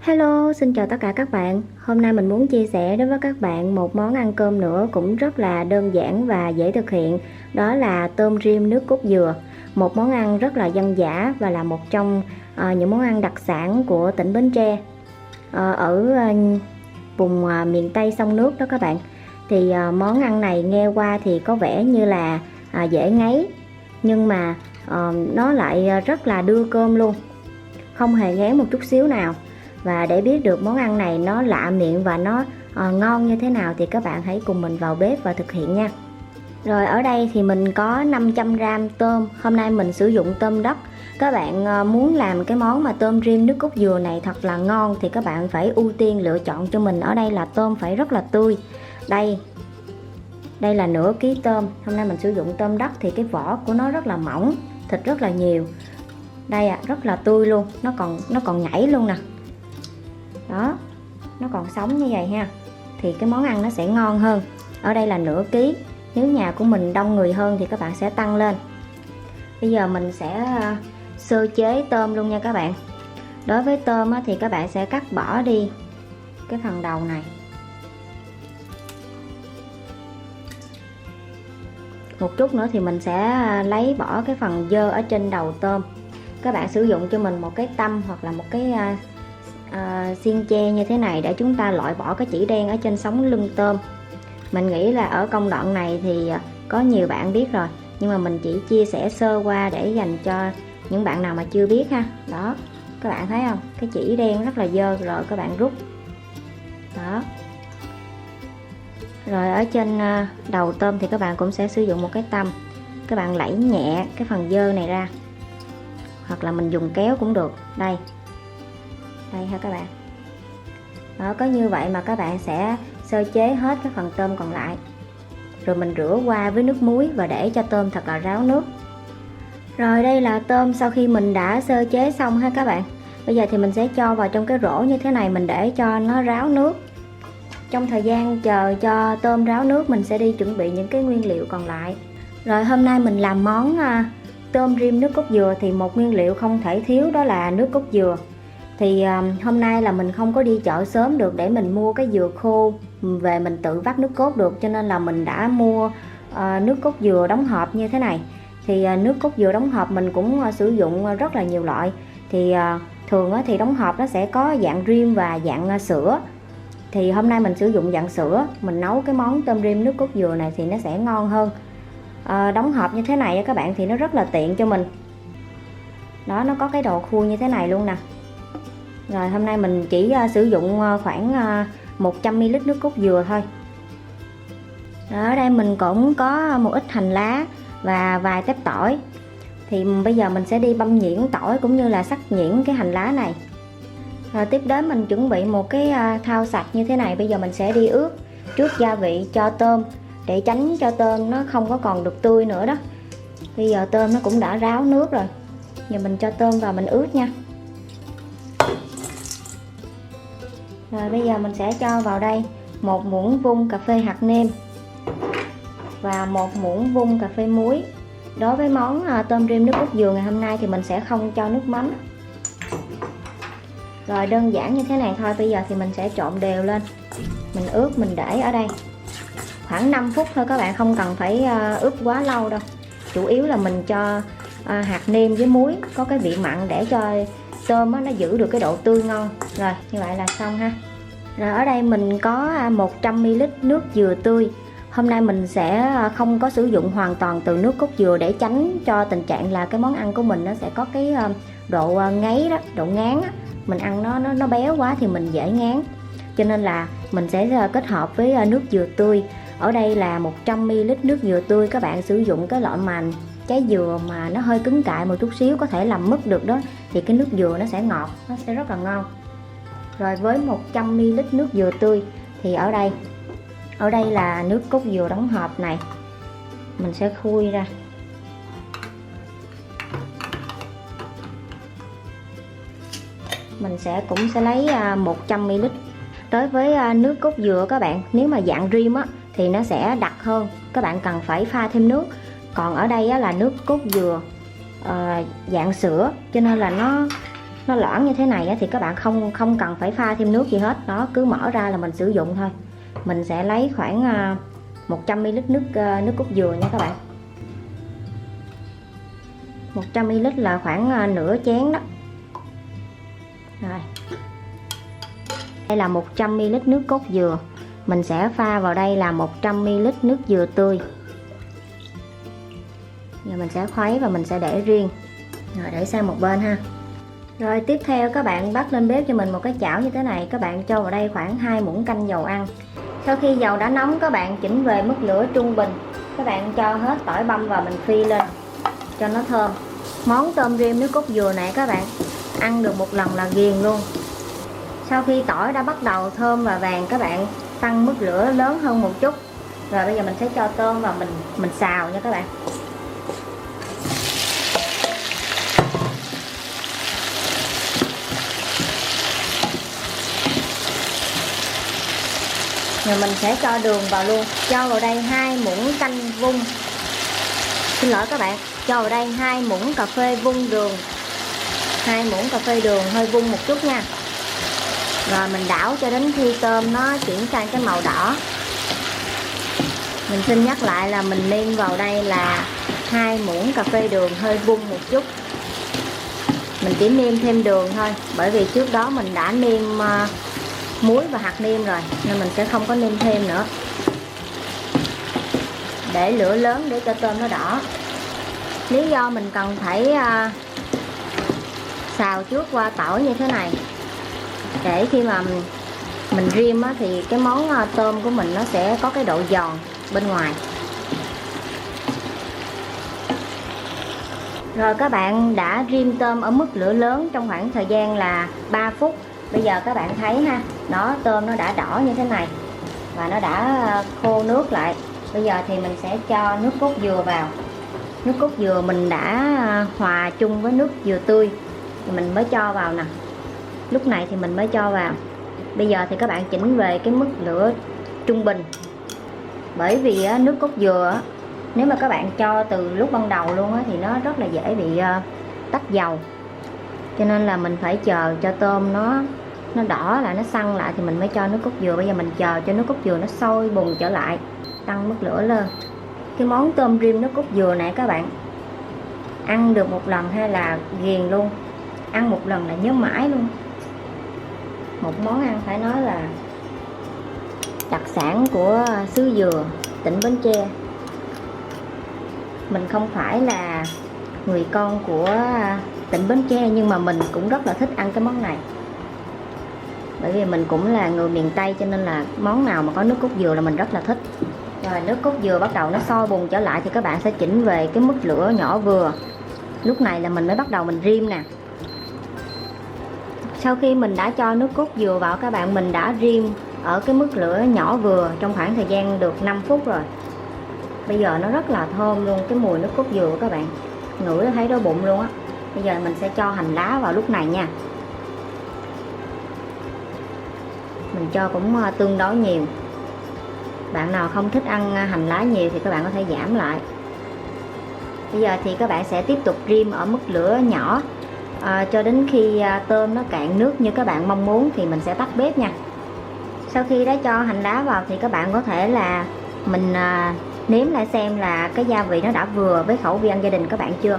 Hello, xin chào tất cả các bạn. Hôm nay mình muốn chia sẻ đối với các bạn một món ăn cơm nữa cũng rất là đơn giản và dễ thực hiện. Đó là tôm rim nước cốt dừa. Một món ăn rất là dân dã và là một trong những món ăn đặc sản của tỉnh Bến Tre. Ở vùng miền Tây sông nước đó các bạn. Thì món ăn này nghe qua thì có vẻ như là dễ ngấy. Nhưng mà nó lại rất là đưa cơm luôn. Không hề ngán một chút xíu nào. Và để biết được món ăn này nó lạ miệng và nó ngon như thế nào thì các bạn hãy cùng mình vào bếp và thực hiện nha. Rồi ở đây thì mình có 500g tôm. Hôm nay mình sử dụng tôm đất. Các bạn muốn làm cái món mà tôm rim nước cốt dừa này thật là ngon thì các bạn phải ưu tiên lựa chọn cho mình ở đây là tôm phải rất là tươi. Đây là nửa ký tôm. Hôm nay mình sử dụng tôm đất thì cái vỏ của nó rất là mỏng, thịt rất là nhiều. Đây rất là tươi luôn, nó còn nhảy luôn nè. Đó, nó còn sống như vậy ha. Thì cái món ăn nó sẽ ngon hơn. Ở đây là nửa ký. Nếu nhà của mình đông người hơn thì các bạn sẽ tăng lên. Bây giờ mình sẽ sơ chế tôm luôn nha các bạn. Đối với tôm thì các bạn sẽ cắt bỏ đi cái phần đầu này. Một chút nữa thì mình sẽ lấy bỏ cái phần dơ ở trên đầu tôm. Các bạn sử dụng cho mình một cái tăm hoặc là một cái xiên tre như thế này để chúng ta loại bỏ cái chỉ đen ở trên sống lưng tôm. Mình nghĩ là ở công đoạn này thì có nhiều bạn biết rồi, nhưng mà mình chỉ chia sẻ sơ qua để dành cho những bạn nào mà chưa biết ha. Đó, các bạn thấy không, cái chỉ đen rất là dơ rồi, các bạn rút đó. Rồi ở trên đầu tôm thì các bạn cũng sẽ sử dụng một cái tăm. Các bạn lẫy nhẹ cái phần dơ này ra, hoặc là mình dùng kéo cũng được. Đây ha các bạn. Đó, có như vậy mà các bạn sẽ sơ chế hết cái phần tôm còn lại. Rồi mình rửa qua với nước muối và để cho tôm thật là ráo nước. Rồi đây là tôm sau khi mình đã sơ chế xong ha các bạn. Bây giờ thì mình sẽ cho vào trong cái rổ như thế này, mình để cho nó ráo nước. Trong thời gian chờ cho tôm ráo nước, mình sẽ đi chuẩn bị những cái nguyên liệu còn lại. Rồi hôm nay mình làm món tôm rim nước cốt dừa thì một nguyên liệu không thể thiếu đó là nước cốt dừa. Thì hôm nay là mình không có đi chợ sớm được để mình mua cái dừa khô về mình tự vắt nước cốt được, cho nên là mình đã mua nước cốt dừa đóng hộp như thế này. Thì nước cốt dừa đóng hộp mình cũng sử dụng rất là nhiều loại. Thì thường thì đóng hộp nó sẽ có dạng rim và dạng sữa. Thì hôm nay mình sử dụng dạng sữa, mình nấu cái món tôm rim nước cốt dừa này thì nó sẽ ngon hơn. Đóng hộp như thế này các bạn thì nó rất là tiện cho mình. Đó, nó có cái đầu khui như thế này luôn nè. Rồi hôm nay mình chỉ sử dụng khoảng 100ml nước cốt dừa thôi. Đó, ở đây mình cũng có một ít hành lá và vài tép tỏi. Thì bây giờ mình sẽ đi băm nhuyễn tỏi cũng như là sắc nhuyễn cái hành lá này. Rồi tiếp đến mình chuẩn bị một cái thau sạch như thế này. Bây giờ mình sẽ đi ướp trước gia vị cho tôm để tránh cho tôm nó không có còn được tươi nữa đó. Bây giờ tôm nó cũng đã ráo nước rồi. Giờ mình cho tôm vào mình ướp nha. Rồi bây giờ mình sẽ cho vào đây 1 muỗng vung cà phê hạt nêm và 1 muỗng vung cà phê muối. Đối với món tôm rim nước cốt dừa ngày hôm nay thì mình sẽ không cho nước mắm. Rồi đơn giản như thế này thôi. Bây giờ thì mình sẽ trộn đều lên. Mình ướp, mình để ở đây khoảng 5 phút thôi các bạn, không cần phải ướp quá lâu đâu. Chủ yếu là mình cho hạt nêm với muối có cái vị mặn để cho tôm nó giữ được cái độ tươi ngon. Rồi như vậy là xong ha. Rồi ở đây mình có 100ml nước dừa tươi. Hôm nay mình sẽ không có sử dụng hoàn toàn từ nước cốt dừa để tránh cho tình trạng là cái món ăn của mình nó sẽ có cái độ ngấy đó, độ ngán á. Mình ăn nó béo quá thì mình dễ ngán. Cho nên là mình sẽ kết hợp với nước dừa tươi. Ở đây là 100ml nước dừa tươi. Các bạn sử dụng cái loại mà trái dừa mà nó hơi cứng cại một chút xíu, có thể làm mứt được đó, thì cái nước dừa nó sẽ ngọt, nó sẽ rất là ngon. Rồi với 100ml nước dừa tươi thì ở đây là nước cốt dừa đóng hộp này. Mình sẽ khui ra. Mình cũng sẽ lấy 100ml. Đối với nước cốt dừa các bạn, nếu mà dạng rim thì nó sẽ đặc hơn, các bạn cần phải pha thêm nước. Còn ở đây là nước cốt dừa dạng sữa, cho nên là nó loãng như thế này thì các bạn không cần phải pha thêm nước gì hết, nó cứ mở ra là mình sử dụng thôi. Mình sẽ lấy khoảng 100ml nước cốt dừa nha các bạn. 100ml là khoảng nửa chén đó. Rồi. Đây là 100ml nước cốt dừa. Mình sẽ pha vào đây là 100ml nước dừa tươi. Giờ mình sẽ khuấy và mình sẽ để riêng. Rồi để sang một bên ha. Rồi tiếp theo các bạn bắt lên bếp cho mình một cái chảo như thế này. Các bạn cho vào đây khoảng 2 muỗng canh dầu ăn. Sau khi dầu đã nóng các bạn chỉnh về mức lửa trung bình. Các bạn cho hết tỏi băm vào mình phi lên cho nó thơm. Món tôm rim nước cốt dừa này các bạn ăn được một lần là ghiền luôn. Sau khi tỏi đã bắt đầu thơm và vàng các bạn tăng mức lửa lớn hơn một chút. Rồi bây giờ mình sẽ cho tôm vào mình xào nha các bạn. Rồi mình sẽ cho đường vào luôn. Cho vào đây 2 muỗng canh vung. Xin lỗi các bạn, cho vào đây 2 muỗng cà phê vung đường. 2 muỗng cà phê đường hơi vung một chút nha. Rồi mình đảo cho đến khi tôm nó chuyển sang cái màu đỏ. Mình xin nhắc lại là mình nêm vào đây là 2 muỗng cà phê đường hơi vung một chút. Mình chỉ nêm thêm đường thôi, bởi vì trước đó mình đã nêm muối và hạt nêm rồi nên mình sẽ không có nêm thêm nữa. Để lửa lớn để cho tôm nó đỏ. Lý do mình cần phải xào trước qua tỏi như thế này, để khi mà mình rim thì cái món tôm của mình nó sẽ có cái độ giòn bên ngoài. Rồi các bạn đã rim tôm ở mức lửa lớn trong khoảng thời gian là 3 phút. Bây giờ các bạn thấy ha, tôm nó đã đỏ như thế này và nó đã khô nước lại. Bây giờ thì mình sẽ cho nước cốt dừa vào. Nước cốt dừa mình đã hòa chung với nước dừa tươi thì mình mới cho vào nè. Lúc này thì mình mới cho vào. Bây giờ thì các bạn chỉnh về cái mức lửa trung bình. Bởi vì nước cốt dừa nếu mà các bạn cho từ lúc ban đầu luôn thì nó rất là dễ bị tách dầu. Cho nên là mình phải chờ cho tôm nó đỏ lại, nó săn lại thì mình mới cho nước cốt dừa. Bây giờ mình chờ cho nước cốt dừa nó sôi bùng trở lại, tăng mức lửa lên. Cái món tôm rim nước cốt dừa này các bạn ăn được một lần hay là ghiền luôn. Ăn một lần là nhớ mãi luôn. Một món ăn phải nói là đặc sản của xứ Dừa, tỉnh Bến Tre. Mình không phải là người con của tỉnh Bến Tre nhưng mà mình cũng rất là thích ăn cái món này. Bởi vì mình cũng là người miền Tây cho nên là món nào mà có nước cốt dừa là mình rất là thích. Rồi nước cốt dừa bắt đầu nó sôi bùng trở lại thì các bạn sẽ chỉnh về cái mức lửa nhỏ vừa. Lúc này là mình mới bắt đầu mình rim nè. Sau khi mình đã cho nước cốt dừa vào các bạn, mình đã rim ở cái mức lửa nhỏ vừa trong khoảng thời gian được 5 phút rồi. Bây giờ nó rất là thơm luôn, cái mùi nước cốt dừa các bạn ngửi thấy đói bụng luôn á. Bây giờ mình sẽ cho hành lá vào lúc này nha. Mình cho cũng tương đối nhiều. Bạn nào không thích ăn hành lá nhiều thì các bạn có thể giảm lại. Bây giờ thì các bạn sẽ tiếp tục rim ở mức lửa nhỏ cho đến khi tôm nó cạn nước như các bạn mong muốn thì mình sẽ tắt bếp nha. Sau khi đã cho hành lá vào thì các bạn có thể là mình nếm lại xem là cái gia vị nó đã vừa với khẩu vị ăn gia đình các bạn chưa.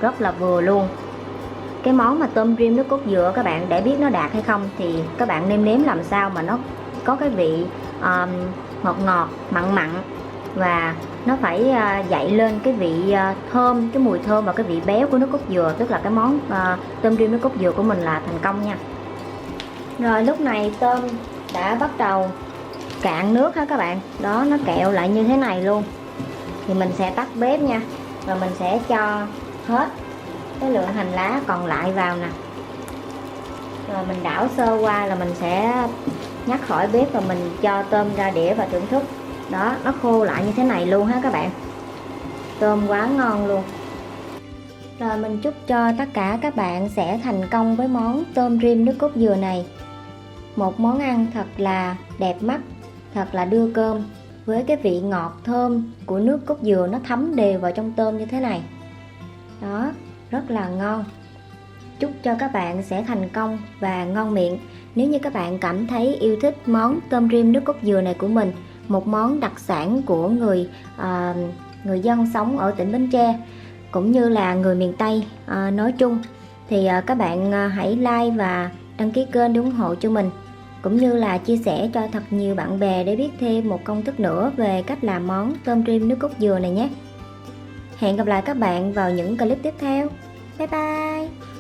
Rất là vừa luôn. Cái món mà tôm rim nước cốt dừa các bạn, để biết nó đạt hay không thì các bạn nêm làm sao mà nó có cái vị ngọt ngọt, mặn mặn và nó phải dậy lên cái vị thơm, cái mùi thơm và cái vị béo của nước cốt dừa, tức là cái món tôm rim nước cốt dừa của mình là thành công nha. Rồi lúc này tôm đã bắt đầu cạn nước ha các bạn. Đó, nó kẹo lại như thế này luôn. Thì mình sẽ tắt bếp nha. Và mình sẽ cho hết cái lượng hành lá còn lại vào nè. Rồi mình đảo sơ qua là mình sẽ nhắc khỏi bếp và mình cho tôm ra đĩa và thưởng thức. Đó, nó khô lại như thế này luôn ha các bạn. Tôm quá ngon luôn. Rồi mình chúc cho tất cả các bạn sẽ thành công với món tôm rim nước cốt dừa này. Một món ăn thật là đẹp mắt, thật là đưa cơm. Với cái vị ngọt thơm của nước cốt dừa nó thấm đều vào trong tôm như thế này. Đó, rất là ngon. Chúc cho các bạn sẽ thành công và ngon miệng. Nếu như các bạn cảm thấy yêu thích món tôm rim nước cốt dừa này của mình, một món đặc sản của người dân sống ở tỉnh Bến Tre cũng như là người miền Tây nói chung, thì các bạn hãy like và đăng ký kênh để ủng hộ cho mình, cũng như là chia sẻ cho thật nhiều bạn bè để biết thêm một công thức nữa về cách làm món tôm rim nước cốt dừa này nhé. Hẹn gặp lại các bạn vào những clip tiếp theo. Bye bye.